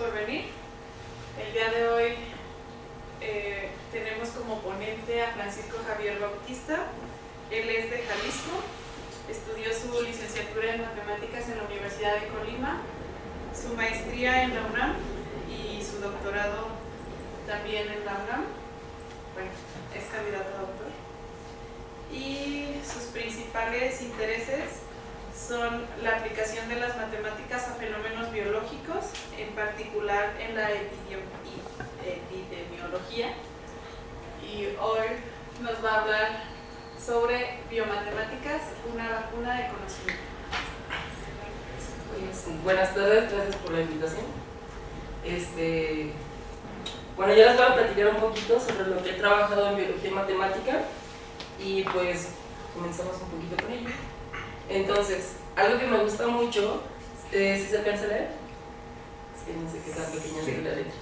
por venir. El día de hoy tenemos como ponente a Francisco Javier Bautista. Él es de Jalisco, estudió su licenciatura en Matemáticas en la Universidad de Colima, su maestría en la UNAM y su doctorado también en la UNAM. Bueno, es candidato a doctor. Y sus principales intereses son la aplicación de las matemáticas a fenómenos biológicos, en particular en la epidemiología. Y hoy nos va a hablar sobre biomatemáticas, una vacuna de conocimiento. Pues, buenas tardes, gracias por la invitación. Bueno, ya les voy a platicar un poquito sobre lo que he trabajado en biología y matemática y pues comenzamos un poquito con ello. Entonces, algo que me gusta mucho, ¿sí se alcanza a leer? Es que no sé qué tan pequeña es la letra.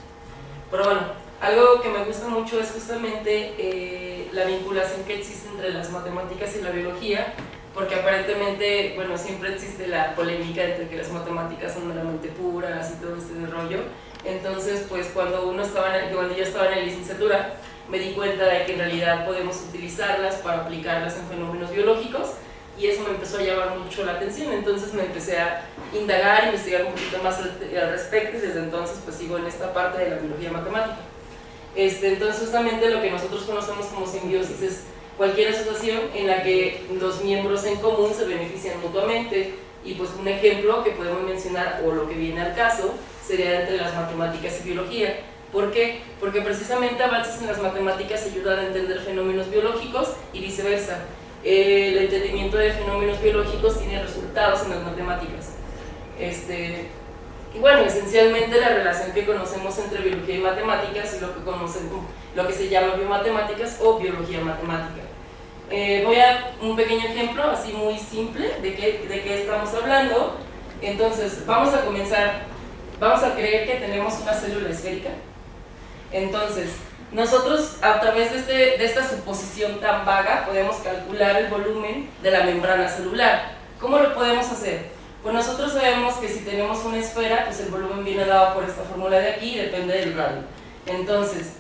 Pero bueno, algo que me gusta mucho es justamente la vinculación que existe entre las matemáticas y la biología, porque aparentemente, bueno, siempre existe la polémica entre que las matemáticas son meramente puras y todo este rollo. Entonces, pues cuando yo estaba en la licenciatura, me di cuenta de que en realidad podemos utilizarlas para aplicarlas en fenómenos biológicos, y eso me empezó a llamar mucho la atención. Entonces me empecé a indagar, investigar un poquito más al respecto, y desde entonces pues sigo en esta parte de la biología matemática. Entonces justamente lo que nosotros conocemos como simbiosis es cualquier asociación en la que los miembros en común se benefician mutuamente, y pues un ejemplo que podemos mencionar, o lo que viene al caso, sería entre las matemáticas y biología. ¿Por qué? Porque precisamente avances en las matemáticas ayudan a entender fenómenos biológicos y viceversa. El entendimiento de fenómenos biológicos tiene resultados en las matemáticas. Y bueno, esencialmente la relación que conocemos entre biología y matemáticas es lo que se llama biomatemáticas o biología matemática. Voy a un pequeño ejemplo así muy simple de qué estamos hablando. Entonces vamos a creer que tenemos una célula esférica. Entonces nosotros, a través de esta suposición tan vaga, podemos calcular el volumen de la membrana celular. ¿Cómo lo podemos hacer? Pues nosotros sabemos que si tenemos una esfera, pues el volumen viene dado por esta fórmula de aquí y depende del radio. Entonces,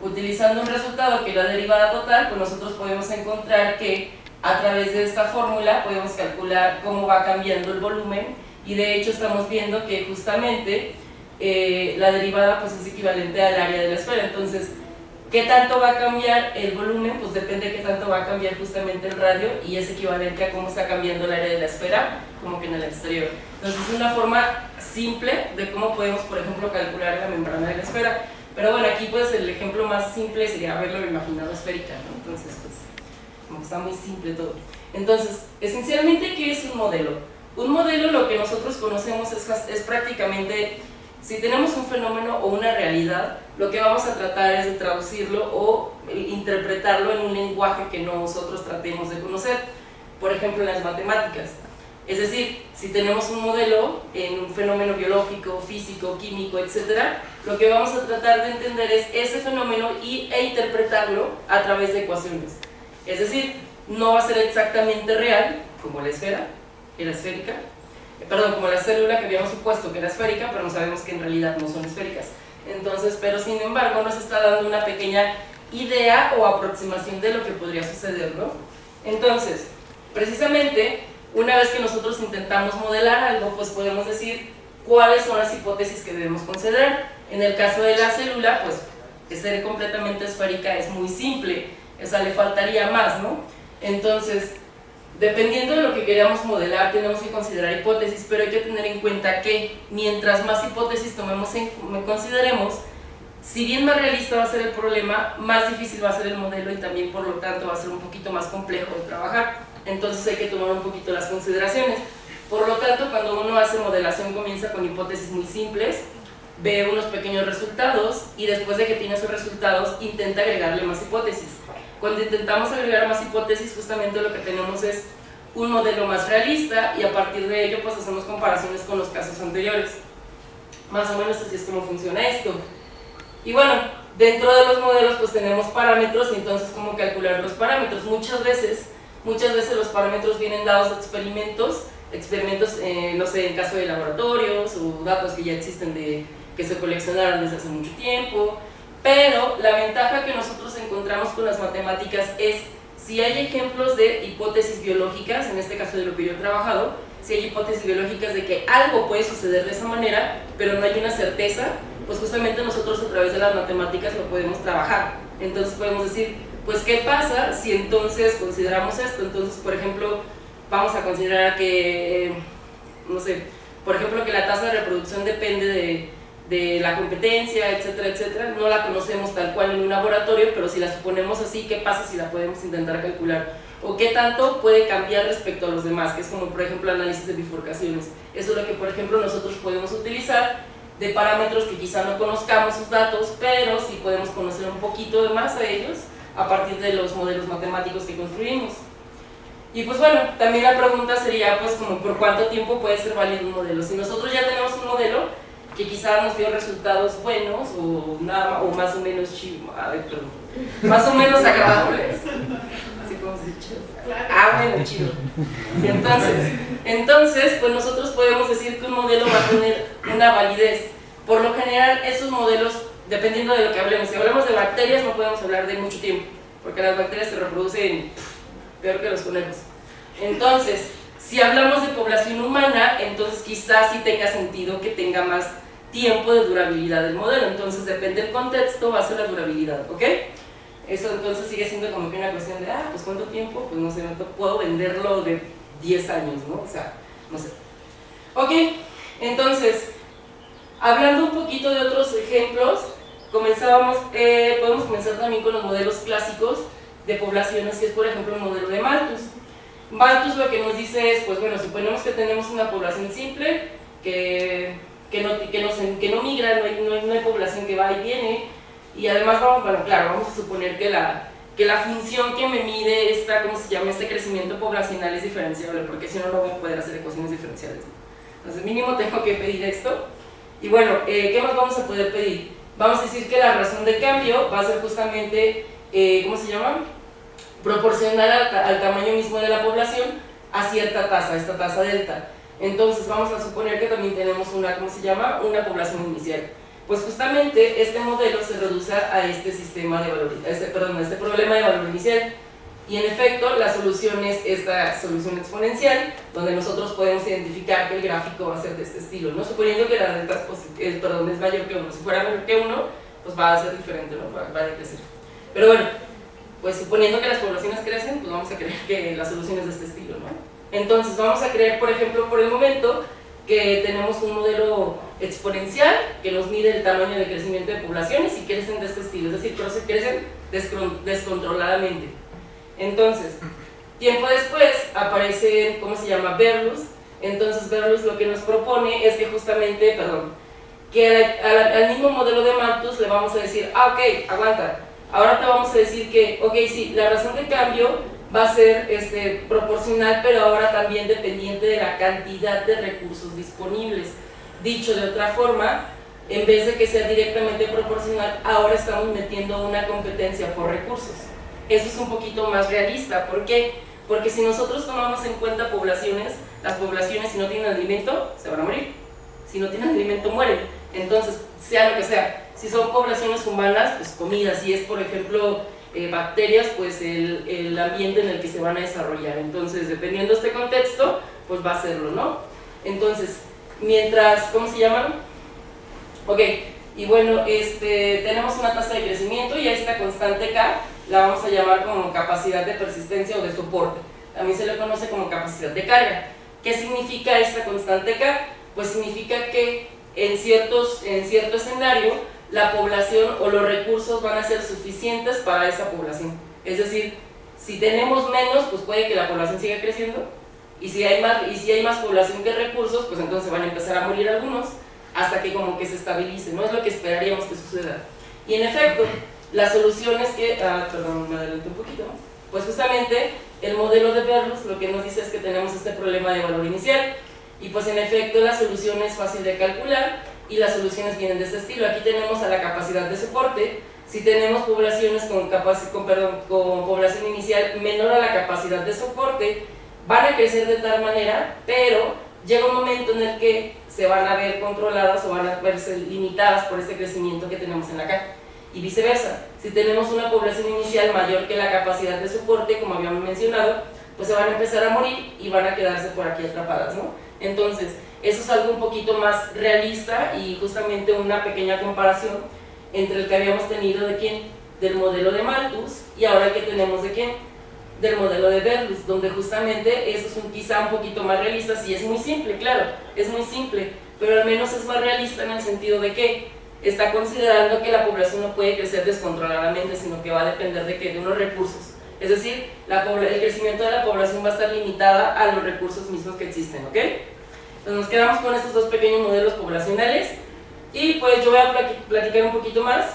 utilizando un resultado que es la derivada total, pues nosotros podemos encontrar que a través de esta fórmula podemos calcular cómo va cambiando el volumen, y de hecho estamos viendo que justamente la derivada pues es equivalente al área de la esfera. Entonces, ¿qué tanto va a cambiar el volumen? Pues depende de qué tanto va a cambiar justamente el radio, y es equivalente a cómo está cambiando el área de la esfera, como que en el exterior. Entonces es una forma simple de cómo podemos, por ejemplo, calcular la membrana de la esfera. Pero bueno, aquí pues el ejemplo más simple sería haberlo imaginado esférica, ¿no? Entonces pues como está muy simple todo. Entonces, esencialmente, ¿qué es un modelo? Un modelo, lo que nosotros conocemos es prácticamente, si tenemos un fenómeno o una realidad, lo que vamos a tratar es de traducirlo o interpretarlo en un lenguaje que nosotros tratemos de conocer. Por ejemplo, en las matemáticas. Es decir, si tenemos un modelo en un fenómeno biológico, físico, químico, etc., lo que vamos a tratar de entender es ese fenómeno e interpretarlo a través de ecuaciones. Es decir, no va a ser exactamente real, como la esfera, que era esférica, como la célula que habíamos supuesto que era esférica, pero no sabemos que en realidad no son esféricas. Entonces, pero sin embargo nos está dando una pequeña idea o aproximación de lo que podría suceder, ¿no? Entonces, precisamente, una vez que nosotros intentamos modelar algo, pues podemos decir cuáles son las hipótesis que debemos considerar. En el caso de la célula, pues ser completamente esférica es muy simple, o sea, le faltaría más, ¿no? Entonces, dependiendo de lo que queramos modelar, tenemos que considerar hipótesis, pero hay que tener en cuenta que mientras más hipótesis consideremos, si bien más realista va a ser el problema, más difícil va a ser el modelo, y también por lo tanto va a ser un poquito más complejo de trabajar. Entonces hay que tomar un poquito las consideraciones. Por lo tanto, cuando uno hace modelación, comienza con hipótesis muy simples, ve unos pequeños resultados, y después de que tiene esos resultados intenta agregarle más hipótesis. Cuando intentamos agregar más hipótesis, justamente lo que tenemos es un modelo más realista, y a partir de ello pues hacemos comparaciones con los casos anteriores. Más o menos así es como funciona esto. Y bueno, dentro de los modelos pues tenemos parámetros, y entonces cómo calcular los parámetros. Muchas veces los parámetros vienen dados de experimentos, no sé, en caso de laboratorios, o o datos que ya existen que se coleccionaron desde hace mucho tiempo, pero la ventaja que nosotros encontramos con las matemáticas es si hay ejemplos de hipótesis biológicas, en este caso de lo que yo he trabajado, si hay hipótesis biológicas de que algo puede suceder de esa manera, pero no hay una certeza, pues justamente nosotros a través de las matemáticas lo podemos trabajar. Entonces podemos decir, pues ¿qué pasa si entonces consideramos esto? Entonces, por ejemplo, vamos a considerar que, no sé, por ejemplo, que la tasa de reproducción depende de la competencia, etcétera, etcétera. No la conocemos tal cual en un laboratorio, pero si la suponemos así, ¿qué pasa si la podemos intentar calcular? O qué tanto puede cambiar respecto a los demás, que es como, por ejemplo, análisis de bifurcaciones. Eso es lo que, por ejemplo, nosotros podemos utilizar de parámetros que quizá no conozcamos sus datos, pero sí podemos conocer un poquito más a ellos a partir de los modelos matemáticos que construimos. Y pues bueno, también la pregunta sería, pues, como por cuánto tiempo puede ser válido un modelo. Si nosotros ya tenemos un modelo que quizá nos dio resultados buenos o, nada, o más o menos más o menos agradables, así como se dice. Bueno, chido. Entonces, pues nosotros podemos decir que un modelo va a tener una validez. Por lo general, esos modelos, dependiendo de lo que hablemos, si hablamos de bacterias no podemos hablar de mucho tiempo, porque las bacterias se reproducen peor que los conejos. Entonces, si hablamos de población humana, entonces quizás sí tenga sentido que tenga más tiempo de durabilidad del modelo. Entonces, depende del contexto, va a ser la durabilidad, ¿ok? Eso entonces sigue siendo como que una cuestión de, pues ¿cuánto tiempo? Pues no sé, no puedo venderlo de 10 años, ¿no? O sea, no sé. Ok, entonces, hablando un poquito de otros ejemplos, podemos comenzar también con los modelos clásicos de poblaciones, que es por ejemplo el modelo de Malthus. Malthus lo que nos dice es, pues bueno, suponemos que tenemos una población simple, que no migra, no hay población que va y viene, y además vamos a suponer que la función que me mide este crecimiento poblacional es diferenciable, porque si no, no voy a poder hacer ecuaciones diferenciales, ¿no? Entonces mínimo tengo que pedir esto, y bueno, ¿qué más vamos a poder pedir? Vamos a decir que la razón de cambio va a ser justamente, proporcional al tamaño mismo de la población a cierta tasa, esta tasa delta. Entonces vamos a suponer que también tenemos una población inicial. Pues justamente este modelo se reduce a este problema de valor inicial. Y en efecto la solución es esta solución exponencial, donde nosotros podemos identificar que el gráfico va a ser de este estilo, ¿no? Suponiendo que la delta es mayor que 1. Si fuera menor que 1, pues va a ser diferente, ¿no? Va a decrecer. Pero bueno, pues suponiendo que las poblaciones crecen, pues vamos a creer que la solución es de este estilo, ¿no? Entonces vamos a creer, por ejemplo, por el momento, que tenemos un modelo exponencial que nos mide el tamaño de crecimiento de poblaciones y crecen de este estilo, es decir, crecen descontroladamente. Entonces, tiempo después aparece, Berlus. Entonces Berlus lo que nos propone es que justamente, que al mismo modelo de Malthus le vamos a decir, ok, aguanta, ahora te vamos a decir que, ok, sí, la razón de cambio va a ser proporcional, pero ahora también dependiente de la cantidad de recursos disponibles. Dicho de otra forma, en vez de que sea directamente proporcional, ahora estamos metiendo una competencia por recursos. Eso es un poquito más realista. ¿Por qué? Porque si nosotros tomamos en cuenta poblaciones, las poblaciones si no tienen alimento, se van a morir. Si no tienen alimento, mueren. Entonces, sea lo que sea, si son poblaciones humanas, pues comida. Si es, por ejemplo, bacterias, pues el ambiente en el que se van a desarrollar. Entonces, dependiendo de este contexto, pues va a serlo, ¿no? Entonces, mientras, Ok, y bueno, tenemos una tasa de crecimiento y a esta constante K la vamos a llamar como capacidad de persistencia o de soporte. También se le conoce como capacidad de carga. ¿Qué significa esta constante K? Pues significa que en cierto escenario la población o los recursos van a ser suficientes para esa población. Es decir, si tenemos menos, pues puede que la población siga creciendo, y si hay más población que recursos, pues entonces van a empezar a morir algunos hasta que como que se estabilice, no es lo que esperaríamos que suceda. Y en efecto, las soluciones que, me adelanté un poquito, pues justamente el modelo de Berlus lo que nos dice es que tenemos este problema de valor inicial, y pues en efecto la solución es fácil de calcular y las soluciones vienen de este estilo. Aquí tenemos a la capacidad de soporte. Si tenemos poblaciones con población inicial menor a la capacidad de soporte, van a crecer de tal manera, pero llega un momento en el que se van a ver controladas o van a verse limitadas por este crecimiento que tenemos en la caja. Y viceversa, si tenemos una población inicial mayor que la capacidad de soporte, como habíamos mencionado, pues se van a empezar a morir y van a quedarse por aquí atrapadas, ¿no? Entonces, eso es algo un poquito más realista y justamente una pequeña comparación entre el que habíamos tenido de quién, del modelo de Malthus, y ahora el que tenemos de quién, del modelo de Berlus, donde justamente eso es quizá un poquito más realista. Sí, es muy simple, claro, es muy simple, pero al menos es más realista en el sentido de que está considerando que la población no puede crecer descontroladamente, sino que va a depender de, ¿qué?, de unos recursos. Es decir, el crecimiento de la población va a estar limitada a los recursos mismos que existen, ¿ok? Entonces nos quedamos con estos dos pequeños modelos poblacionales y pues yo voy a platicar un poquito más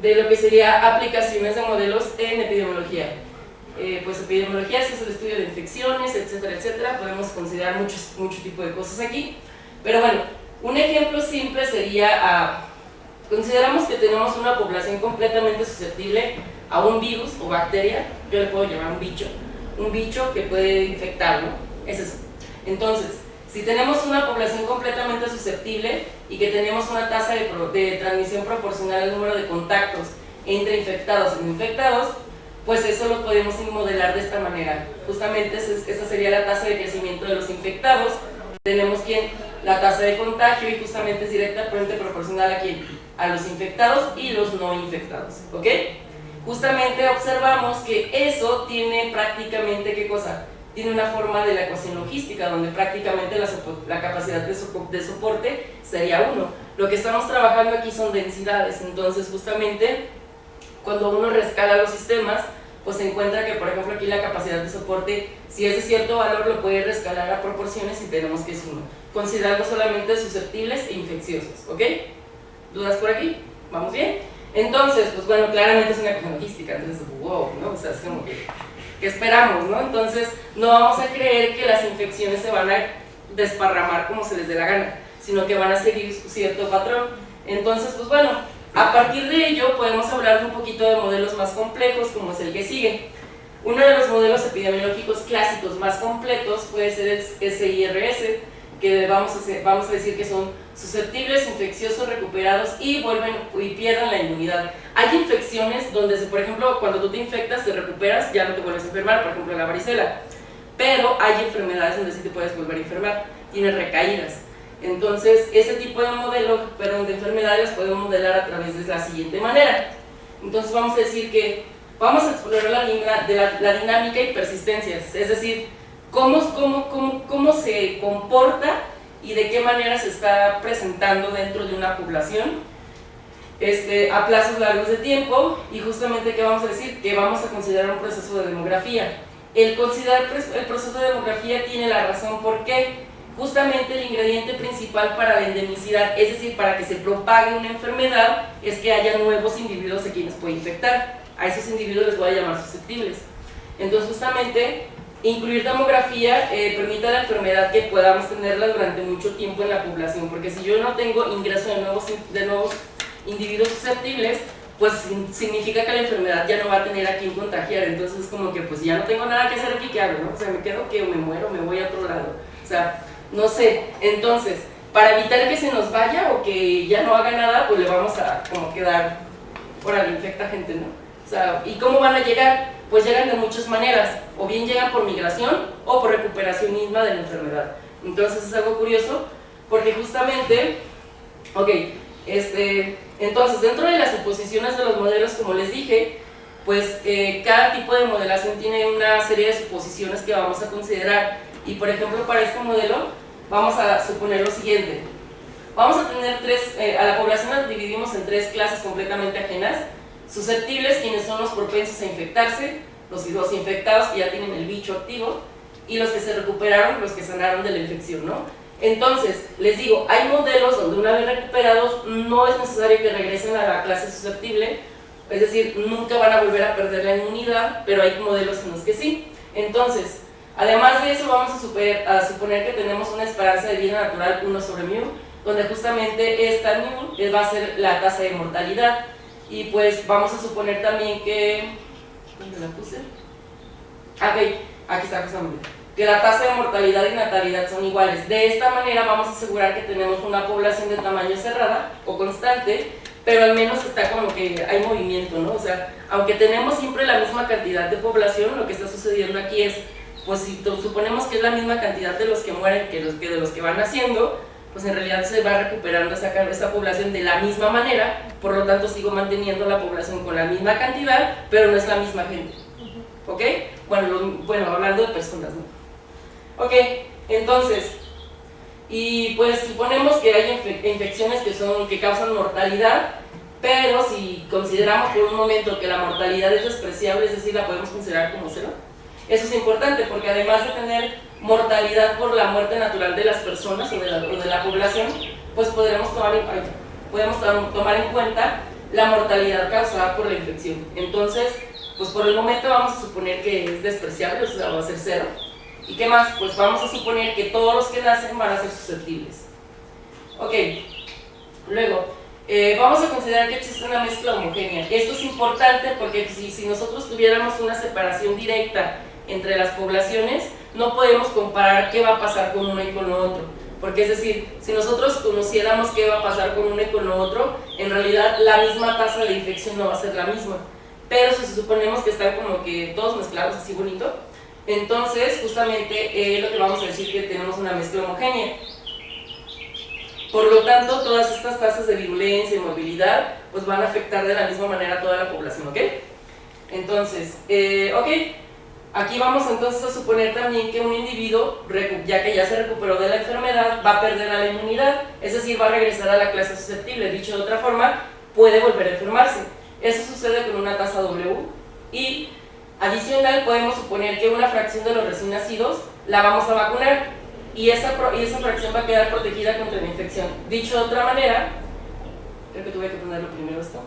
de lo que sería aplicaciones de modelos en epidemiología. Pues epidemiología es el estudio de infecciones, etcétera, etcétera. Podemos considerar muchos tipos de cosas aquí, pero bueno, un ejemplo simple sería, consideramos que tenemos una población completamente susceptible a un virus o bacteria, yo le puedo llamar un bicho que puede infectar, ¿no? Es eso. Entonces, si tenemos una población completamente susceptible y que tenemos una tasa de transmisión proporcional al número de contactos entre infectados y no infectados, pues eso lo podemos modelar de esta manera. Justamente esa sería la tasa de crecimiento de los infectados. Tenemos la tasa de contagio y justamente es directamente proporcional a quién, a los infectados y los no infectados, ¿ok? Justamente observamos que eso tiene prácticamente, ¿qué cosa? Tiene una forma de la ecuación logística, donde prácticamente la capacidad de soporte sería 1. Lo que estamos trabajando aquí son densidades, entonces justamente cuando uno rescala los sistemas, pues se encuentra que, por ejemplo, aquí la capacidad de soporte, si es de cierto valor, lo puede rescalar a proporciones y tenemos que es 1, considerando solamente susceptibles e infecciosos, ¿ok? ¿Dudas por aquí? ¿Vamos bien? Entonces, pues bueno, claramente es una ecuación logística, entonces, wow, ¿no? O sea, es como que esperamos, ¿no? Entonces, no vamos a creer que las infecciones se van a desparramar como se les dé la gana, sino que van a seguir cierto patrón. Entonces, pues bueno, a partir de ello podemos hablar de un poquito de modelos más complejos, como es el que sigue. Uno de los modelos epidemiológicos clásicos más completos puede ser el SIRS, que vamos a decir que son susceptibles, infecciosos, recuperados y pierden la inmunidad. Hay infecciones donde, por ejemplo, cuando tú te infectas, te recuperas, ya no te vuelves a enfermar, por ejemplo la varicela, pero hay enfermedades donde sí te puedes volver a enfermar, tienes recaídas. Entonces, ese tipo de modelo, de enfermedades, podemos modelar a través de la siguiente manera. Entonces vamos a decir que vamos a explorar la dinámica y persistencias, es decir, cómo se comporta y de qué manera se está presentando dentro de una población a plazos largos de tiempo. Y justamente, ¿qué vamos a decir? Que vamos a considerar un proceso de demografía. El considerar el proceso de demografía tiene la razón por qué. Justamente el ingrediente principal para la endemicidad, es decir, para que se propague una enfermedad, es que haya nuevos individuos a quienes puede infectar. A esos individuos les voy a llamar susceptibles. Entonces, justamente, incluir demografía permite a la enfermedad que podamos tenerla durante mucho tiempo en la población, porque si yo no tengo ingreso de nuevos individuos susceptibles, pues significa que la enfermedad ya no va a tener a quien contagiar. Entonces, como que pues ya no tengo nada que hacer aquí, ¿qué hago? ¿No? O sea, me quedo que me muero, me voy a otro lado. O sea, no sé. Entonces, para evitar que se nos vaya o que ya no haga nada, pues le vamos a como quedar, órale, infecta gente, ¿no? O sea, ¿y cómo van a llegar? Pues llegan de muchas maneras, o bien llegan por migración o por recuperación misma de la enfermedad. Entonces es algo curioso, porque justamente, entonces dentro de las suposiciones de los modelos, como les dije, pues cada tipo de modelación tiene una serie de suposiciones que vamos a considerar. Y por ejemplo, para este modelo vamos a suponer lo siguiente. Vamos a tener a la población la dividimos en 3 clases completamente ajenas. Susceptibles, quienes son los propensos a infectarse, los infectados que ya tienen el bicho activo, y los que se recuperaron, los que sanaron de la infección, ¿no? Entonces, les digo, hay modelos donde una vez recuperados no es necesario que regresen a la clase susceptible, es decir, nunca van a volver a perder la inmunidad, pero hay modelos en los que sí. Entonces, además de eso, vamos a suponer que tenemos una esperanza de vida natural 1/μ, donde justamente esta μ va a ser la tasa de mortalidad. Y pues vamos a suponer también que, ¿dónde la puse? Ok, aquí está justamente, que la tasa de mortalidad y natalidad son iguales. De esta manera vamos a asegurar que tenemos una población de tamaño cerrada o constante, pero al menos está como que hay movimiento, ¿no? O sea, aunque tenemos siempre la misma cantidad de población, lo que está sucediendo aquí es, pues si suponemos que es la misma cantidad de los que mueren que de los que van naciendo, pues en realidad se va recuperando esa población de la misma manera, por lo tanto sigo manteniendo la población con la misma cantidad, pero no es la misma gente. ¿Ok? Bueno, hablando de personas, ¿no? Ok, entonces, y pues suponemos que hay infecciones que causan mortalidad, pero si consideramos por un momento que la mortalidad es despreciable, es decir, la podemos considerar como cero. Eso es importante porque además de tener mortalidad por la muerte natural de las personas o de la población, pues podemos tomar en cuenta la mortalidad causada por la infección. Entonces, pues por el momento vamos a suponer que es despreciable, o sea, va a ser cero. ¿Y qué más? Pues vamos a suponer que todos los que nacen van a ser susceptibles. Ok, luego, vamos a considerar que existe una mezcla homogénea. Esto es importante porque si nosotros tuviéramos una separación directa entre las poblaciones, no podemos comparar qué va a pasar con uno y con lo otro. Porque es decir, si nosotros conociéramos qué va a pasar con uno y con lo otro, en realidad la misma tasa de infección no va a ser la misma. Pero si suponemos que están como que todos mezclados así bonito, entonces justamente lo que vamos a decir que tenemos una mezcla homogénea. Por lo tanto, todas estas tasas de virulencia y movilidad pues van a afectar de la misma manera a toda la población, ¿ok? Entonces, aquí vamos entonces a suponer también que un individuo, ya que ya se recuperó de la enfermedad, va a perder la inmunidad, es decir, va a regresar a la clase susceptible. Dicho de otra forma, puede volver a enfermarse. Eso sucede con una tasa W y adicional podemos suponer que una fracción de los recién nacidos la vamos a vacunar y esa fracción va a quedar protegida contra la infección. Dicho de otra manera, creo que tuve que ponerlo primero esto.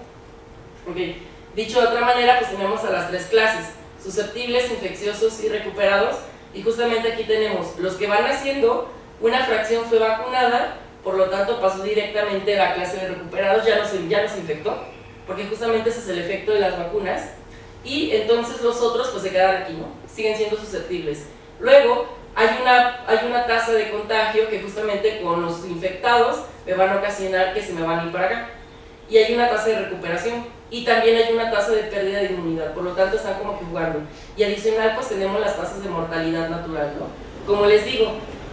Okay. Dicho de otra manera, pues tenemos a las tres clases: susceptibles, infecciosos y recuperados. Y justamente aquí tenemos los que van naciendo, una fracción fue vacunada, por lo tanto pasó directamente a la clase de recuperados, ya no se infectó, porque justamente ese es el efecto de las vacunas. Y entonces los otros pues se quedan aquí, ¿no? Siguen siendo susceptibles. Luego hay una tasa de contagio que justamente con los infectados me van a ocasionar que se me van a ir para acá. Y hay una tasa de recuperación y también hay una tasa de pérdida de inmunidad, por lo tanto están como que jugando. Y adicional pues tenemos las tasas de mortalidad natural, ¿no? Como les digo,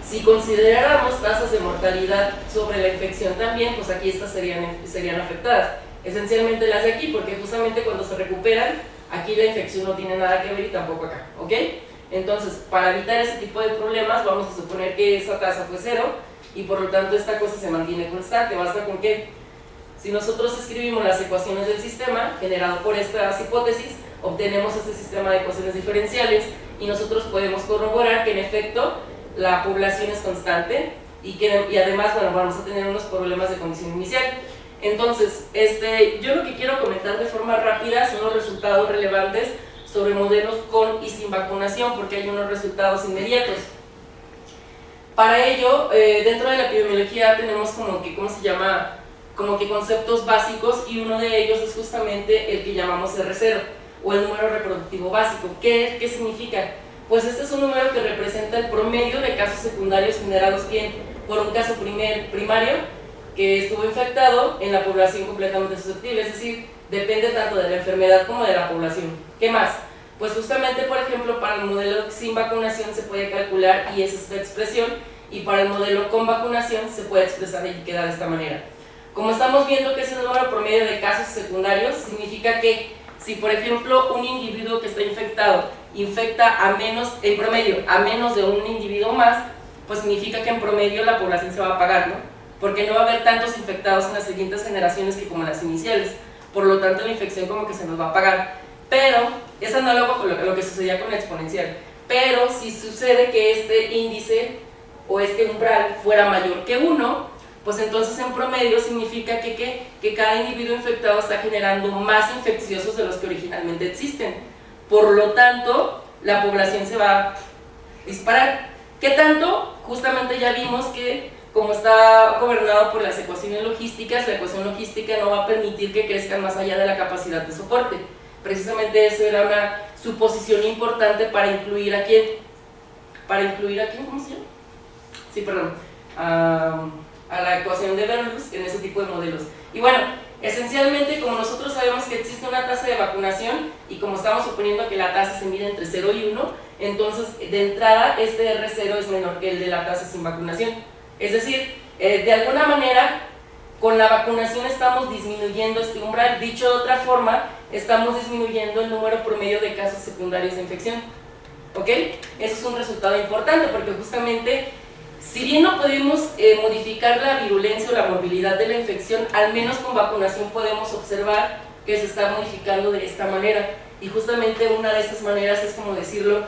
si consideráramos tasas de mortalidad sobre la infección también, pues aquí estas serían afectadas. Esencialmente las de aquí, porque justamente cuando se recuperan, aquí la infección no tiene nada que ver y tampoco acá, ¿ok? Entonces, para evitar ese tipo de problemas, vamos a suponer que esa tasa fue cero y por lo tanto esta cosa se mantiene constante. Basta con que, si nosotros escribimos las ecuaciones del sistema generado por estas hipótesis, obtenemos este sistema de ecuaciones diferenciales y nosotros podemos corroborar que en efecto la población es constante y además, bueno, vamos a tener unos problemas de condición inicial. Entonces, yo lo que quiero comentar de forma rápida son los resultados relevantes sobre modelos con y sin vacunación, porque hay unos resultados inmediatos. Para ello, dentro de la epidemiología tenemos como que, como que conceptos básicos y uno de ellos es justamente el que llamamos R0 o el número reproductivo básico. ¿Qué significa? Pues este es un número que representa el promedio de casos secundarios generados por un caso primario que estuvo infectado en la población completamente susceptible, es decir, depende tanto de la enfermedad como de la población. ¿Qué más? Pues justamente, por ejemplo, para el modelo sin vacunación se puede calcular y es esta expresión, y para el modelo con vacunación se puede expresar y queda de esta manera. Como estamos viendo que es el número promedio de casos secundarios, significa que si, por ejemplo, un individuo que está infectado infecta en promedio a menos de un individuo más, pues significa que en promedio la población se va a apagar, ¿no? Porque no va a haber tantos infectados en las siguientes generaciones que como en las iniciales, por lo tanto la infección como que se nos va a apagar. Pero, es análogo con lo que sucedía con la exponencial, pero si sucede que este índice o este umbral fuera mayor que 1, pues entonces en promedio significa que cada individuo infectado está generando más infecciosos de los que originalmente existen. Por lo tanto, la población se va a disparar. ¿Qué tanto? Justamente ya vimos que como está gobernado por las ecuaciones logísticas, la ecuación logística no va a permitir que crezcan más allá de la capacidad de soporte. Precisamente eso era una suposición importante para incluir a para incluir aquí, ¿cómo se llama? Sí, perdón, a la ecuación de Bernoulli en ese tipo de modelos. Y bueno, esencialmente, como nosotros sabemos que existe una tasa de vacunación y como estamos suponiendo que la tasa se mide entre 0 y 1, entonces de entrada este R0 es menor que el de la tasa sin vacunación. Es decir, de alguna manera, con la vacunación estamos disminuyendo este umbral. Dicho de otra forma, estamos disminuyendo el número promedio de casos secundarios de infección. ¿Ok? Eso es un resultado importante porque justamente, si bien no podemos modificar la virulencia o la morbilidad de la infección, al menos con vacunación podemos observar que se está modificando de esta manera. Y justamente una de estas maneras es como decirlo,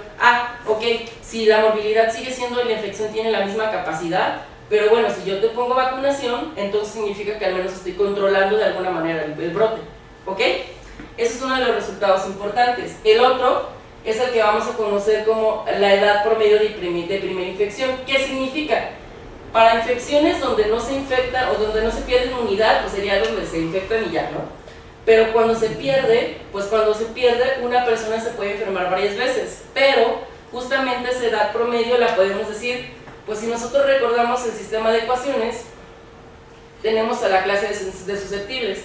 ok, si la morbilidad sigue siendo y la infección tiene la misma capacidad, pero bueno, si yo te pongo vacunación, entonces significa que al menos estoy controlando de alguna manera el brote. ¿Ok? Ese es uno de los resultados importantes. El otro es el que vamos a conocer como la edad promedio de primera infección. ¿Qué significa? Para infecciones donde no se infecta o donde no se pierde inmunidad, pues sería donde se infectan y ya, ¿no? Pero cuando se pierde, una persona se puede enfermar varias veces, pero justamente esa edad promedio la podemos decir, pues si nosotros recordamos el sistema de ecuaciones, tenemos a la clase de susceptibles.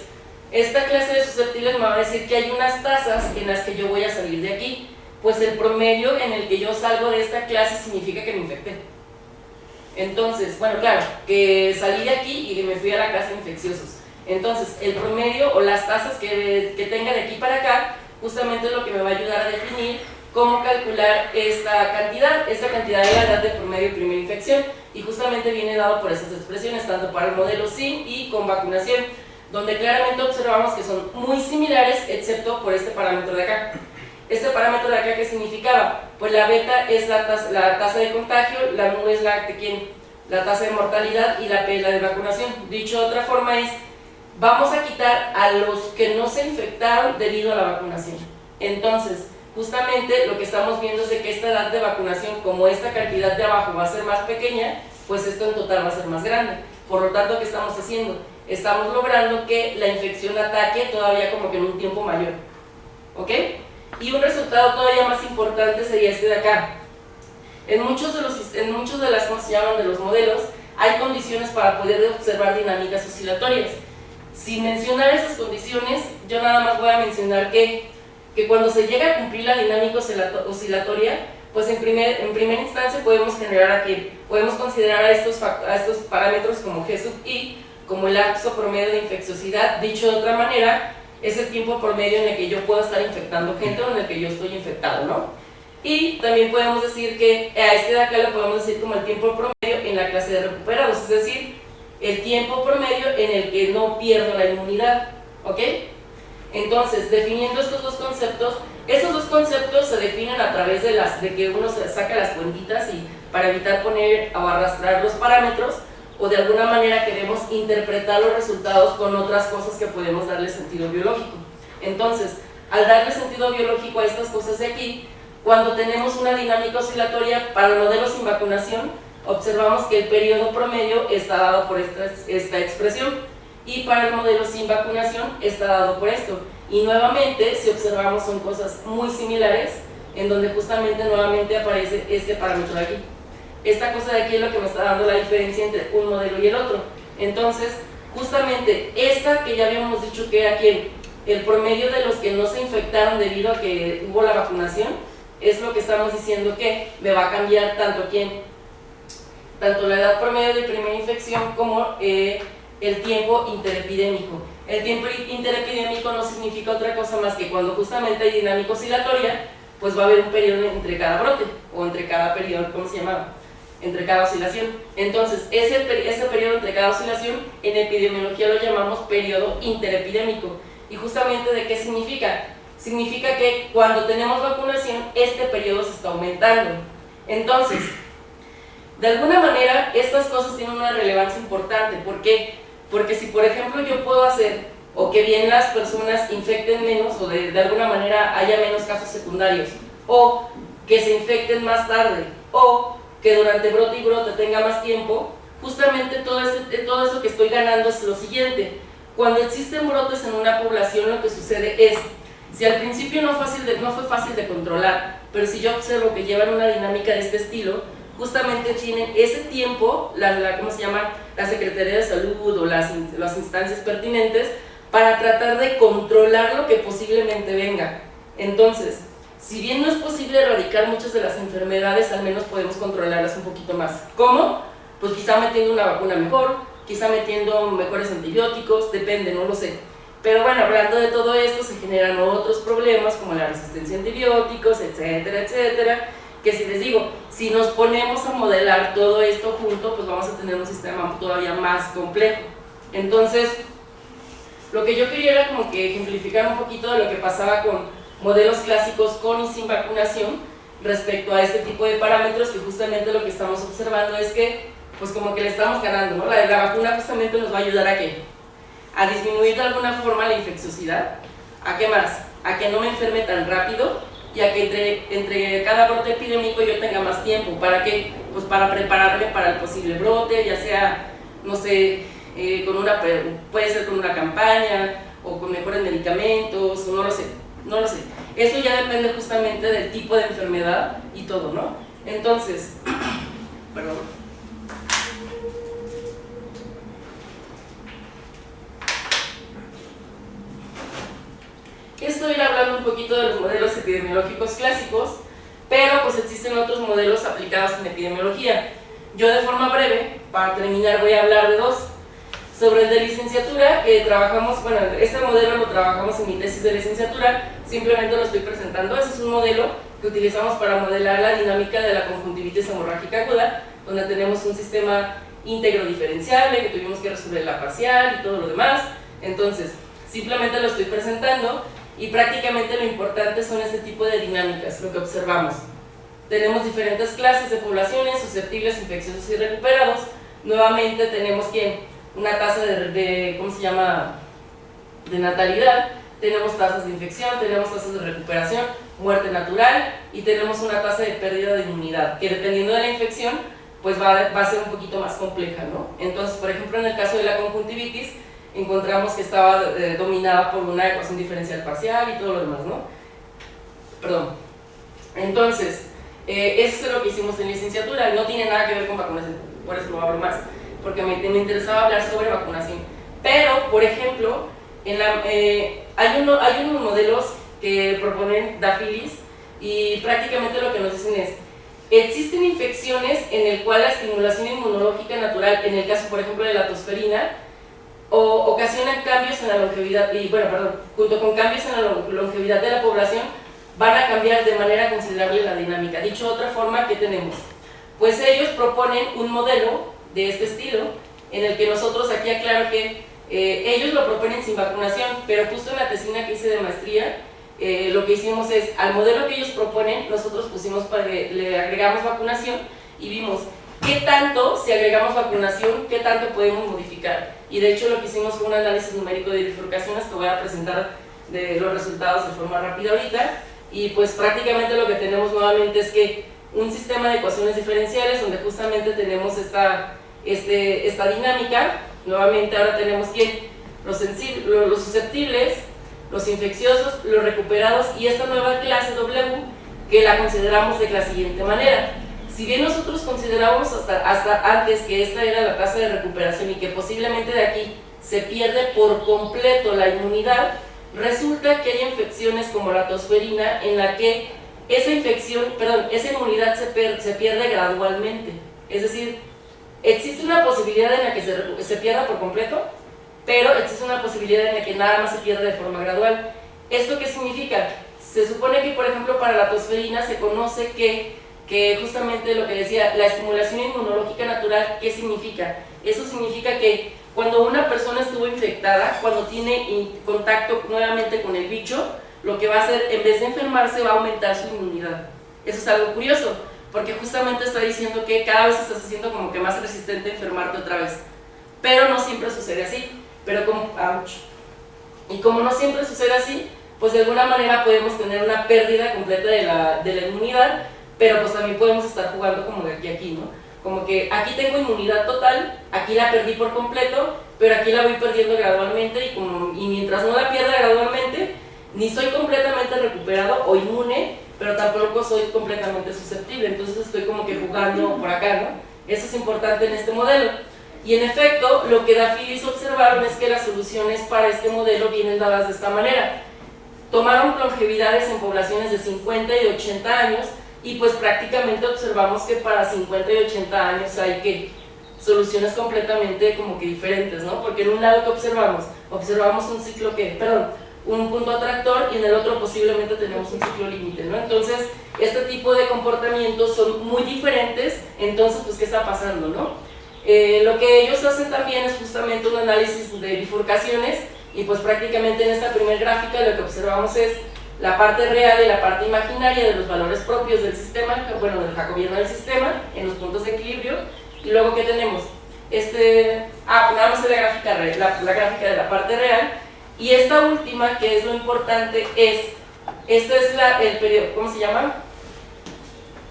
Esta clase de susceptibles me va a decir que hay unas tasas en las que yo voy a salir de aquí. Pues el promedio en el que yo salgo de esta clase significa que me infecté. Entonces, bueno, claro, que salí de aquí y que me fui a la clase de infecciosos. Entonces, el promedio o las tasas que tenga de aquí para acá, justamente es lo que me va a ayudar a definir cómo calcular esta cantidad de la edad de promedio de primera infección. Y justamente viene dado por esas expresiones, tanto para el modelo sin y con vacunación, donde claramente observamos que son muy similares, excepto por este parámetro de acá. Este parámetro de acá, ¿qué significaba? Pues la beta es la tasa de contagio, la nu es la tasa de mortalidad y la P es la de vacunación. Dicho de otra forma es, vamos a quitar a los que no se infectaron debido a la vacunación. Entonces, justamente lo que estamos viendo es de que esta edad de vacunación, como esta cantidad de abajo va a ser más pequeña, pues esto en total va a ser más grande. Por lo tanto, ¿qué estamos haciendo? Estamos logrando que la infección ataque todavía como que en un tiempo mayor. ¿Ok? Y un resultado todavía más importante sería este de acá. En muchos de las, ¿cómo se llaman?, de los modelos, hay condiciones para poder observar dinámicas oscilatorias. Sin mencionar esas condiciones, yo nada más voy a mencionar que cuando se llega a cumplir la dinámica oscilatoria, pues en primera instancia podemos considerar a estos parámetros como G sub I, como el lapso promedio de infecciosidad. Dicho de otra manera, es el tiempo promedio en el que yo puedo estar infectando gente o en el que yo estoy infectado, ¿no? Y también podemos decir que a este de acá lo podemos decir como el tiempo promedio en la clase de recuperados, es decir, el tiempo promedio en el que no pierdo la inmunidad, ¿ok? Entonces, definiendo estos dos conceptos se definen a través de que uno se saca las cuentitas y para evitar poner o arrastrar los parámetros, o de alguna manera queremos interpretar los resultados con otras cosas que podemos darle sentido biológico. Entonces, al darle sentido biológico a estas cosas de aquí, cuando tenemos una dinámica oscilatoria para el modelo sin vacunación, observamos que el periodo promedio está dado por esta expresión, y para el modelo sin vacunación está dado por esto. Y nuevamente, si observamos, son cosas muy similares, en donde justamente nuevamente aparece este parámetro de aquí. Esta cosa de aquí es lo que me está dando la diferencia entre un modelo y el otro. Entonces, justamente esta que ya habíamos dicho que era aquí el promedio de los que no se infectaron debido a que hubo la vacunación, es lo que estamos diciendo que me va a cambiar tanto la edad promedio de primera infección como el tiempo interepidémico. El tiempo interepidémico no significa otra cosa más que cuando justamente hay dinámica oscilatoria, pues va a haber un periodo entre cada brote, o entre cada periodo, ¿cómo se llama?, entre cada oscilación. Entonces, ese periodo entre cada oscilación, en epidemiología lo llamamos periodo interepidémico. ¿Y justamente de qué significa? Significa que cuando tenemos vacunación, este periodo se está aumentando. Entonces, de alguna manera, estas cosas tienen una relevancia importante. ¿Por qué? Porque si, por ejemplo, yo puedo hacer, o que bien las personas infecten menos, o de alguna manera haya menos casos secundarios, o que se infecten más tarde, o que durante brote y brote tenga más tiempo, justamente todo eso que estoy ganando es lo siguiente. Cuando existen brotes en una población, lo que sucede es Si al principio no fue fácil de controlar, pero si yo observo que llevan una dinámica de este estilo, justamente tienen ese tiempo, ¿cómo se llama? La Secretaría de Salud o las instancias pertinentes para tratar de controlar lo que posiblemente venga. Entonces, si bien no es posible erradicar muchas de las enfermedades, al menos podemos controlarlas un poquito más. ¿Cómo? Pues quizá metiendo una vacuna mejor, quizá metiendo mejores antibióticos, depende, no lo sé. Pero bueno, hablando de todo esto, se generan otros problemas como la resistencia a antibióticos, etcétera, etcétera, que si les digo, si nos ponemos a modelar todo esto junto, pues vamos a tener un sistema todavía más complejo. Entonces, lo que yo quería era como que ejemplificar un poquito de lo que pasaba con modelos clásicos con y sin vacunación respecto a este tipo de parámetros, que justamente lo que estamos observando es que pues como que le estamos ganando, ¿no? La vacuna justamente nos va a ayudar a ¿qué? A disminuir de alguna forma la infecciosidad. ¿A qué más? A que no me enferme tan rápido y a que entre cada brote epidémico yo tenga más tiempo. ¿Para qué? Pues para prepararme para el posible brote, ya sea, no sé, puede ser con una campaña o con mejores medicamentos, o no lo sé, no lo sé. Eso ya depende justamente del tipo de enfermedad y todo, ¿no? Entonces, perdón. Estoy hablando un poquito de los modelos epidemiológicos clásicos, pero pues existen otros modelos aplicados en epidemiología. Yo de forma breve, para terminar, voy a hablar de dos. Sobre el de licenciatura, trabajamos, bueno, este modelo lo trabajamos en mi tesis de licenciatura, simplemente lo estoy presentando. Ese es un modelo que utilizamos para modelar la dinámica de la conjuntivitis hemorrágica aguda, donde tenemos un sistema íntegro diferenciable, que tuvimos que resolver la parcial y todo lo demás. Entonces, simplemente lo estoy presentando. Y prácticamente lo importante son este tipo de dinámicas, lo que observamos. Tenemos diferentes clases de poblaciones, susceptibles, infecciosos y recuperados. Nuevamente tenemos una tasa ¿cómo se llama?, de natalidad, tenemos tasas de infección, tenemos tasas de recuperación, muerte natural y tenemos una tasa de pérdida de inmunidad, que dependiendo de la infección, pues va a ser un poquito más compleja, ¿no? Entonces, por ejemplo, en el caso de la conjuntivitis, encontramos que estaba dominada por una ecuación diferencial parcial y todo lo demás, ¿no? Perdón. Entonces, eso es lo que hicimos en licenciatura, no tiene nada que ver con vacunación, por eso lo hablo más, porque me interesaba hablar sobre vacunación. Pero, por ejemplo, hay unos modelos que proponen Dafilis y prácticamente lo que nos dicen es: existen infecciones en el cual la estimulación inmunológica natural, en el caso, por ejemplo, de la tosferina, ocasionan cambios en la longevidad, junto con cambios en la longevidad de la población, van a cambiar de manera considerable la dinámica. Dicho de otra forma, ¿qué tenemos? Pues ellos proponen un modelo de este estilo, en el que nosotros aquí aclaro que ellos lo proponen sin vacunación, pero justo en la tesina que hice de maestría, lo que hicimos es, al modelo que ellos proponen, nosotros le agregamos vacunación y vimos qué tanto, si agregamos vacunación, qué tanto podemos modificar. Y de hecho lo que hicimos fue un análisis numérico de bifurcaciones que voy a presentar de los resultados de forma rápida ahorita. Y pues prácticamente lo que tenemos nuevamente es que un sistema de ecuaciones diferenciales donde justamente tenemos esta dinámica. Nuevamente ahora tenemos los susceptibles, los infecciosos, los recuperados y esta nueva clase W que la consideramos de la siguiente manera. Si bien nosotros considerábamos hasta antes que esta era la tasa de recuperación y que posiblemente de aquí se pierde por completo la inmunidad, resulta que hay infecciones como la tosferina en la que esa inmunidad se pierde gradualmente. Es decir, existe una posibilidad en la que se pierda por completo, pero existe una posibilidad en la que nada más se pierde de forma gradual. ¿Esto qué significa? Se supone que, por ejemplo, para la tosferina se conoce que justamente lo que decía, la estimulación inmunológica natural, ¿qué significa? Eso significa que cuando una persona estuvo infectada, cuando tiene contacto nuevamente con el bicho, lo que va a hacer, en vez de enfermarse, va a aumentar su inmunidad. Eso es algo curioso, porque justamente está diciendo que cada vez estás haciendo como que más resistente a enfermarte otra vez. Pero no siempre sucede así. Y como no siempre sucede así, pues de alguna manera podemos tener una pérdida completa de la inmunidad, pero pues también podemos estar jugando como de aquí a aquí, ¿no? Como que aquí tengo inmunidad total, aquí la perdí por completo, pero aquí la voy perdiendo gradualmente y mientras no la pierda gradualmente, ni soy completamente recuperado o inmune, pero tampoco soy completamente susceptible, entonces estoy como que jugando por acá, ¿no? Eso es importante en este modelo. Y en efecto, lo que Da Phillips observaron es que las soluciones para este modelo vienen dadas de esta manera. Tomaron longevidades en poblaciones de 50 y de 80 años y pues prácticamente observamos que para 50 y 80 años hay que soluciones completamente como que diferentes, ¿no? Porque en un lado que observamos un ciclo un punto atractor y en el otro posiblemente tenemos un ciclo límite, ¿no? Entonces, este tipo de comportamientos son muy diferentes, entonces pues ¿qué está pasando, no? Lo que ellos hacen también es justamente un análisis de bifurcaciones y pues prácticamente en esta primera gráfica lo que observamos es la parte real y la parte imaginaria de los valores propios del sistema, bueno, del jacobiano del sistema, en los puntos de equilibrio, y luego ¿qué tenemos? Nada más la gráfica de la parte real, y esta última, que es lo importante, este es el periodo, ¿cómo se llama?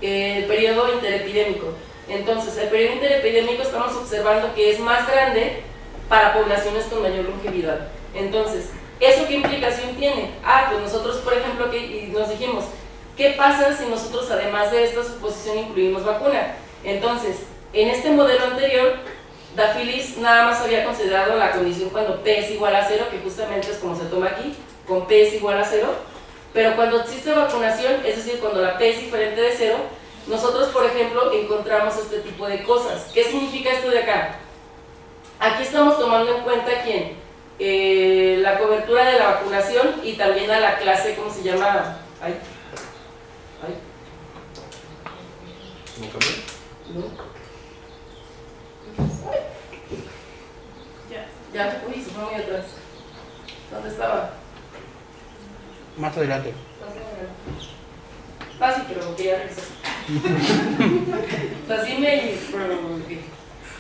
El periodo interepidémico. Entonces, el periodo interepidémico estamos observando que es más grande para poblaciones con mayor longevidad. Entonces, ¿eso qué implicación tiene? Pues nosotros, por ejemplo, nos dijimos, ¿qué pasa si nosotros además de esta suposición incluimos vacuna? Entonces, en este modelo anterior, Da Phillips nada más había considerado la condición cuando P es igual a 0, que justamente es como se toma aquí, con P es igual a 0, pero cuando existe vacunación, es decir, cuando la P es diferente de 0, nosotros, por ejemplo, encontramos este tipo de cosas. ¿Qué significa esto de acá? Aquí estamos tomando en cuenta ¿quién? La cobertura de la vacunación y también a la clase, ¿cómo se llama? ¿No cambió? ¿No? Ya, uy, se fue muy atrás. ¿Dónde estaba? Más adelante. Fácil, pero quería regresar.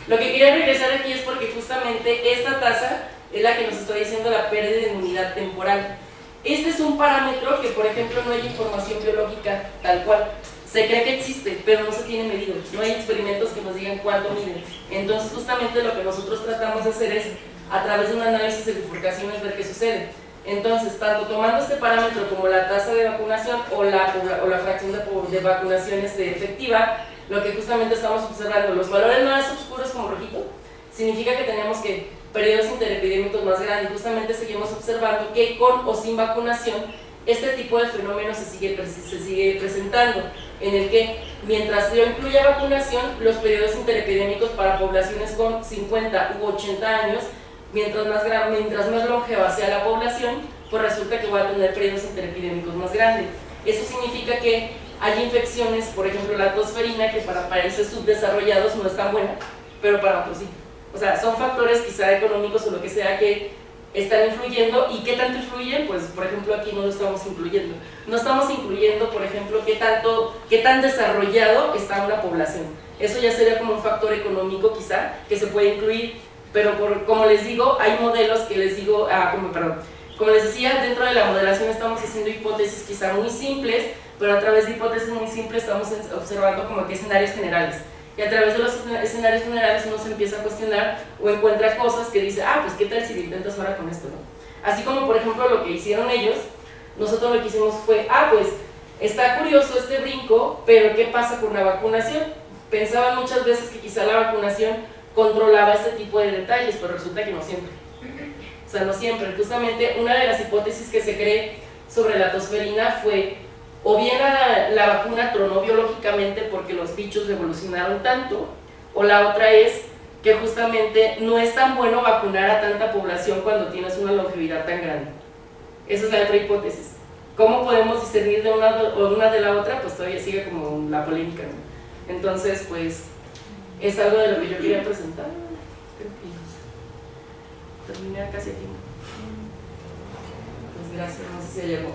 Lo que quería regresar aquí es porque justamente esta tasa es la que nos está diciendo la pérdida de inmunidad temporal. Este es un parámetro que, por ejemplo, no hay información biológica tal cual. Se cree que existe, pero no se tiene medido. No hay experimentos que nos digan cuánto miden. Entonces, justamente lo que nosotros tratamos de hacer es, a través de un análisis de bifurcaciones, ver qué sucede. Entonces, tanto tomando este parámetro como la tasa de vacunación o la fracción de vacunación efectiva, lo que justamente estamos observando, los valores más oscuros como rojito, significa que tenemos que periodos interepidémicos más grandes. Justamente seguimos observando que con o sin vacunación, este tipo de fenómeno se sigue presentando, en el que mientras yo incluya vacunación, los periodos interepidémicos para poblaciones con 50 u 80 años, mientras más longeva sea la población, pues resulta que voy a tener periodos interepidémicos más grandes. Eso significa que hay infecciones, por ejemplo la tosferina, que para países subdesarrollados no es tan buena, pero para otros sí. O sea, son factores quizá económicos o lo que sea que están influyendo. ¿Y qué tanto influyen? Pues por ejemplo aquí no lo estamos incluyendo. No estamos incluyendo, por ejemplo, qué tan desarrollado está una población. Eso ya sería como un factor económico quizá que se puede incluir, pero como les digo, hay modelos que les digo, como les decía, dentro de la modelación estamos haciendo hipótesis quizá muy simples, pero a través de hipótesis muy simples estamos observando como que escenarios generales. Y a través de los escenarios generales uno se empieza a cuestionar o encuentra cosas que dice, pues qué tal si lo intentas ahora con esto, ¿no? Así como por ejemplo lo que hicieron ellos, nosotros lo que hicimos fue, pues está curioso este brinco, pero ¿qué pasa con la vacunación? Pensaban muchas veces que quizá la vacunación controlaba este tipo de detalles, pero resulta que no siempre. O sea, no siempre. Justamente una de las hipótesis que se cree sobre la tosferina fue, o bien la vacuna tronó biológicamente porque los bichos evolucionaron tanto, o la otra es que justamente no es tan bueno vacunar a tanta población cuando tienes una longevidad tan grande. Esa es la otra hipótesis. ¿Cómo podemos discernir de una o de una de la otra? Pues todavía sigue como la polémica, ¿no? Entonces, pues, es algo de lo que yo quería presentar. Terminé casi aquí. Pues gracias, no sé si hay algo.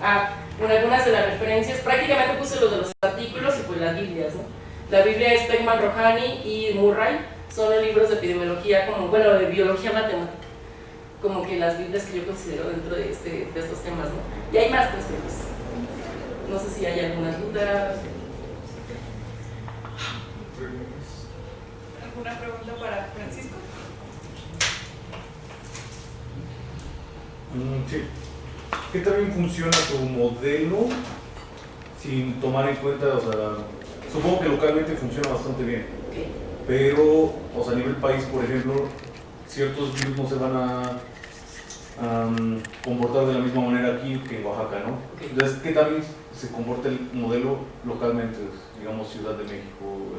Bueno, algunas de las referencias, prácticamente puse los de los artículos y pues las Biblias, ¿no? La Biblia es Peckham, Rohani y Murray, son los libros de epidemiología, de biología matemática, como que las Biblias que yo considero dentro de estos temas, ¿no? Y hay más, pues, no sé si hay alguna duda. ¿Alguna pregunta para Francisco? Sí. ¿qué también funciona tu modelo sin tomar en cuenta, o sea, supongo que localmente funciona bastante bien, Okay. pero, o sea, a nivel país, por ejemplo, ciertos virus no se van a comportar de la misma manera aquí que en Oaxaca, ¿no? Okay. Entonces, ¿qué también se comporta el modelo localmente? Digamos, Ciudad de México,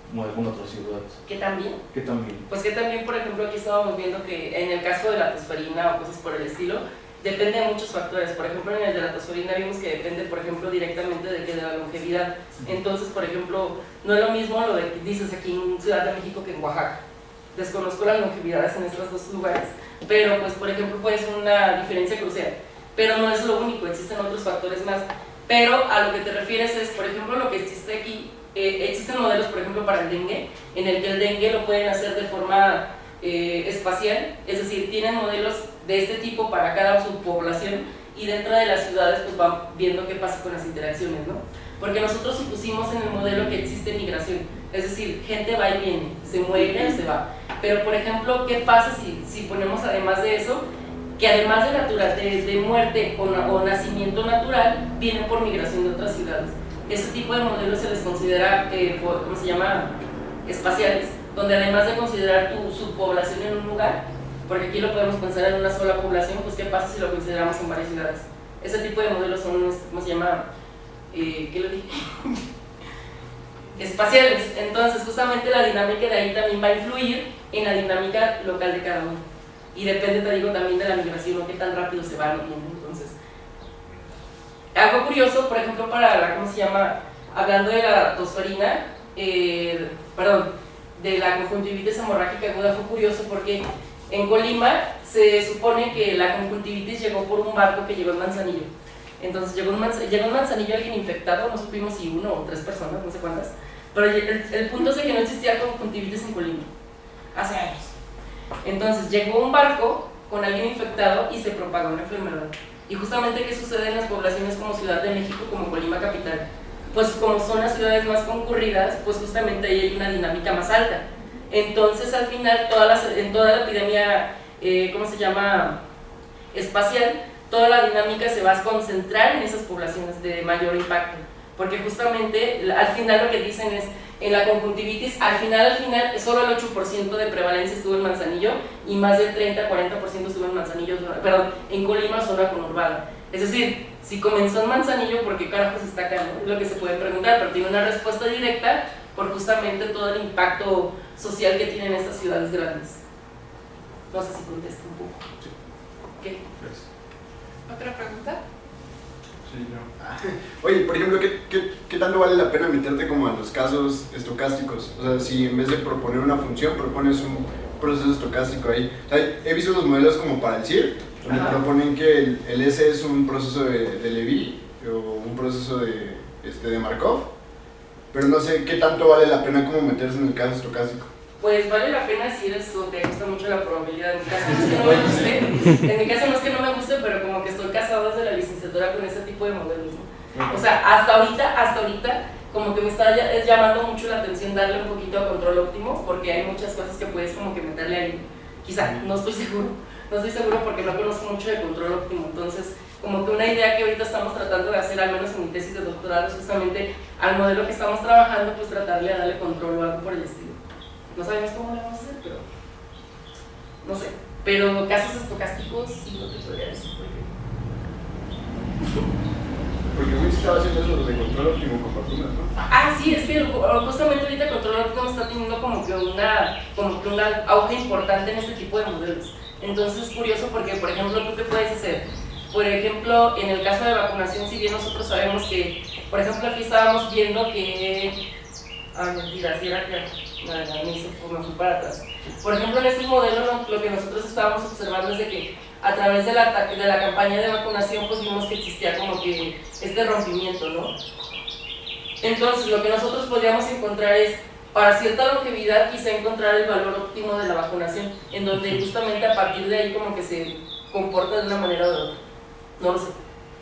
como alguna otra ciudad. ¿Qué también? ¿Qué también? Pues que también, por ejemplo, aquí estábamos viendo que en el caso de la tosferina o cosas por el estilo, depende de muchos factores. Por ejemplo, en el de la tosferina vimos que depende, por ejemplo, directamente de la longevidad. Entonces, por ejemplo, no es lo mismo lo de que dices aquí en Ciudad de México que en Oaxaca. Desconozco las longevidades en estos dos lugares, pero pues, por ejemplo, puede ser una diferencia crucial. Pero no es lo único, existen otros factores más. Pero a lo que te refieres es, por ejemplo, lo que existe aquí, existen modelos, por ejemplo, para el dengue, en el que el dengue lo pueden hacer de forma espacial, es decir, tienen modelos de este tipo para cada subpoblación y dentro de las ciudades pues van viendo qué pasa con las interacciones, ¿no? Porque nosotros supusimos en el modelo que existe migración, es decir, gente va y viene, se muere y se va. Pero, por ejemplo, ¿qué pasa si ponemos además de eso, que además de muerte o nacimiento natural, vienen por migración de otras ciudades? Ese tipo de modelos se les considera, ¿cómo se llama?, espaciales, donde además de considerar tu subpoblación en un lugar, porque aquí lo podemos pensar en una sola población, pues ¿qué pasa si lo consideramos en varias ciudades? Ese tipo de modelos son, ¿cómo se llama?, ¿qué lo dije? Espaciales. Entonces justamente la dinámica de ahí también va a influir en la dinámica local de cada uno. Y depende, te digo, también de la migración o qué tan rápido se va moviendo. Entonces, algo curioso, por ejemplo, para la, ¿cómo se llama?, hablando de la tosferina, de la conjuntivitis hemorrágica aguda, fue curioso porque en Colima se supone que la conjuntivitis llegó por un barco que llegó en Manzanillo. Entonces llegó en Manzanillo alguien infectado, no supimos si 1 o 3 personas, no sé cuántas, pero el punto es de que no existía conjuntivitis en Colima, hace años. Entonces llegó un barco con alguien infectado y se propagó la enfermedad. Y justamente, ¿qué sucede en las poblaciones como Ciudad de México, como Colima capital? Pues como son las ciudades más concurridas, pues justamente ahí hay una dinámica más alta. Entonces al final, en toda la epidemia, ¿cómo se llama?, espacial, toda la dinámica se va a concentrar en esas poblaciones de mayor impacto. Porque justamente, al final lo que dicen es, en la conjuntivitis, al final, solo el 8% de prevalencia estuvo en Manzanillo y más del 30-40% estuvo en Manzanillo, en Colima, zona conurbada. Es decir, si comenzó en Manzanillo, ¿por qué carajos está acá? ¿No? Es lo que se puede preguntar, pero tiene una respuesta directa por justamente todo el impacto social que tienen estas ciudades grandes. No sé si contesto un poco. Sí. ¿Qué? Gracias. ¿Otra pregunta? Sí, no. Oye, por ejemplo, ¿qué tanto vale la pena meterte como a los casos estocásticos? O sea, si en vez de proponer una función, propones un proceso estocástico ahí. O sea, he visto los modelos como para el CIR, donde proponen que el S es un proceso de Levy o un proceso de Markov, pero no sé qué tanto vale la pena como meterse en el caso estocástico. Pues vale la pena si eres o te gusta mucho la probabilidad. En mi caso no es que no me guste, en mi caso no es que no me guste, pero como que estoy casada desde la licenciatura con ese tipo de modelos, ¿no? O sea, hasta ahorita, como que me está llamando mucho la atención darle un poquito a control óptimo, porque hay muchas cosas que puedes como que meterle ahí. Quizá, no estoy seguro porque no conozco mucho de control óptimo. Entonces, como que una idea que ahorita estamos tratando de hacer, al menos en mi tesis de doctorado, es justamente al modelo que estamos trabajando, pues tratarle de darle control o algo por el estilo. No sabemos cómo lo vamos a hacer, pero no sé. Pero casos estocásticos sí no te podría decir Porque Luis estaba haciendo eso de control óptimo con vacunas, ¿no? Ah, sí, es que justamente ahorita control óptimo está teniendo como que un auge importante en este tipo de modelos. Entonces es curioso porque, por ejemplo, ¿tú qué puedes hacer? Por ejemplo, en el caso de vacunación, si bien nosotros sabemos que, por ejemplo, aquí estábamos viendo que... mentira, sí era que... me fui para atrás. Por ejemplo, en este modelo lo que nosotros estábamos observando es de que a través de la campaña de vacunación pues vimos que existía como que este rompimiento, ¿no? Entonces lo que nosotros podríamos encontrar es, para cierta longevidad, quizá encontrar el valor óptimo de la vacunación, en donde justamente a partir de ahí como que se comporta de una manera o de otra. No lo sé.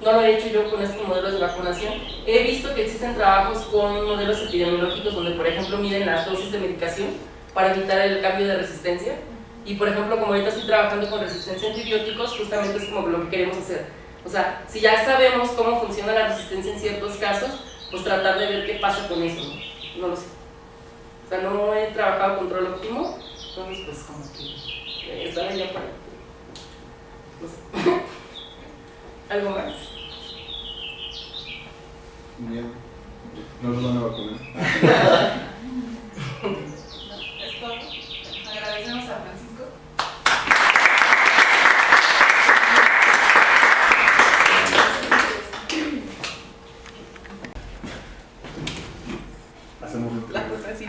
No lo he hecho yo con estos modelos de vacunación. He visto que existen trabajos con modelos epidemiológicos donde, por ejemplo, miden las dosis de medicación para evitar el cambio de resistencia. Y por ejemplo, como ahorita estoy trabajando con resistencia a antibióticos, justamente es como lo que queremos hacer. O sea, si ya sabemos cómo funciona la resistencia en ciertos casos, pues tratar de ver qué pasa con eso, ¿no? No lo sé. O sea, no he trabajado control óptimo, entonces pues como que están allá para... No sé. ¿Algo más? Bien. No nos van a vacunar. Es todo. Agradecemos a Francisco. Hacemos La cosa así.